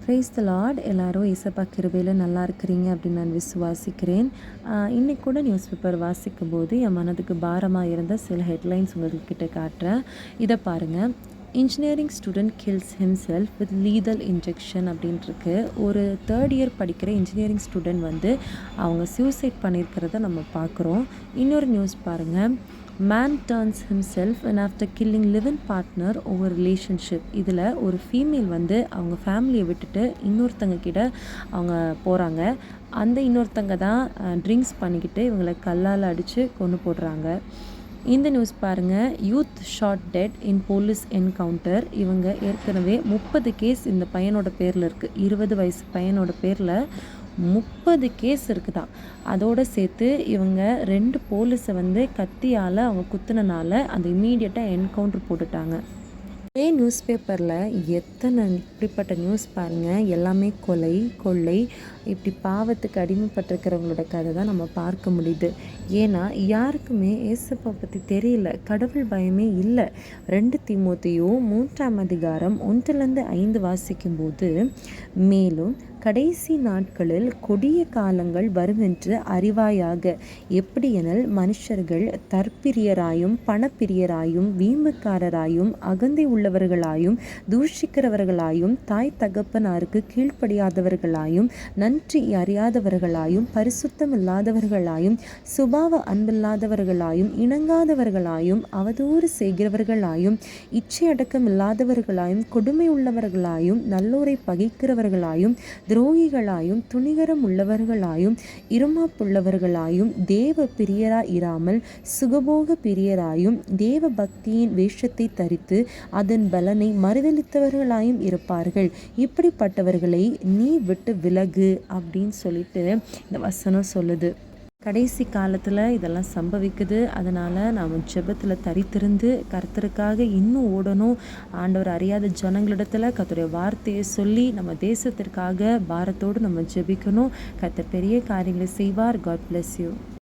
Praise the Lord. எல்லாரும் ஏசப்பா கிருபையில் நல்லா இருக்கிறீங்க அப்படின்னு நான் விசுவாசிக்கிறேன். இன்றைக்கி கூட நியூஸ் பேப்பர் வாசிக்கும் போது என் மனதுக்கு பாரமாக இருந்த சில ஹெட்லைன்ஸ் உங்கள்கிட்ட காட்டுறேன். இதை பாருங்கள். Engineering student kills himself with lethal injection அப்படின்ட்டுருக்கு. ஒரு தேர்ட் இயர் படிக்கிற இன்ஜினியரிங் ஸ்டூடெண்ட் வந்து அவங்க சூசைட் பண்ணியிருக்கிறத நம்ம பார்க்குறோம். இன்னொரு நியூஸ் பாருங்கள். Man turns himself and after killing live in partner over relationship. இதில் ஒரு ஃபீமேல் வந்து அவங்க ஃபேமிலியை விட்டுட்டு இன்னொருத்தங்க கிட்ட அவங்க போகிறாங்க. அந்த இன்னொருத்தங்க தான் ட்ரிங்க்ஸ் பண்ணிக்கிட்டு இவங்களை கல்லால் அடித்து கொன்று போடுறாங்க. இந்த நியூஸ் பாருங்கள். Youth shot dead in police encounter. இவங்க ஏற்கனவே 30 கேஸ் இந்த பையனோட பேரில் இருக்குது. 20 வயசு பையனோட பேரில் 30 கேஸ் இருக்குதான். அதோடு சேர்த்து இவங்க 2 போலீஸை வந்து கத்தியால் அவங்க குத்துனனால அந்த இம்மீடியட்டாக என்கவுண்டர் போட்டுட்டாங்க. இதே நியூஸ் பேப்பரில் எத்தனை இப்படிப்பட்ட நியூஸ் பாருங்கள். எல்லாமே கொலை, கொள்ளை, இப்படி பாவத்துக்கு அடிமைப்பட்டிருக்கிறவங்களோட கதை தான் நம்ம பார்க்க முடியுது. ஏன்னா யாருக்குமே ஏசப்பா பற்றி தெரியல, கடவுள் பயமே இல்லை. 2 தீமோத்தேயு 3ஆம் அதிகாரம் 1-5 வாசிக்கும்போது, மேலும் கடைசி நாட்களில் கொடிய காலங்கள் வருமென்று அறிவாயாக, எப்படியெனில் மனுஷர்கள் தற்பிரியராயும் பணப்பிரியராயும் வீம்புக்காரராயும் அகந்தை உள்ளவர்களாயும் தூஷிக்கிறவர்களாயும் தாய் தகப்பனாருக்கு கீழ்ப்படியாதவர்களாயும் நன்றி அறியாதவர்களாயும் பரிசுத்தம் இல்லாதவர்களாயும் சுபாவ அன்பில்லாதவர்களாயும் இணங்காதவர்களாயும் அவதூறு செய்கிறவர்களாயும் இச்சையடக்கம் இல்லாதவர்களாயும் கொடுமை உள்ளவர்களாயும் நல்லோரை பகைக்கிறவர்களாயும் துரோகிகளாயும் துணிகரம் உள்ளவர்களாயும் இருமாப்புள்ளவர்களாயும் தேவ பிரியராய் இராமல் சுகபோக பிரியராயும் தேவ பக்தியின் வேஷத்தை தரித்து அதன் பலனை மறுதலித்தவர்களாயும் இருப்பார்கள். இப்படிப்பட்டவர்களை நீ விட்டு விலகு அப்படின்னு சொல்லிட்டு இந்த வசனம் சொல்லுது. கடைசி காலத்தில் இதெல்லாம் சம்பவிக்குது. அதனால் நாம் ஜெபத்தில் தரித்திருந்து கர்த்தருக்காக இன்னும் ஓடணும். ஆண்டவர் அறியாத ஜனங்களிடத்தில் கர்த்தருடைய வார்த்தையை சொல்லி நம்ம தேசத்திற்காக பாரத்தோடு நம்ம ஜெபிக்கணும். கர்த்தர் பெரிய காரியங்களை செய்வார். God bless you.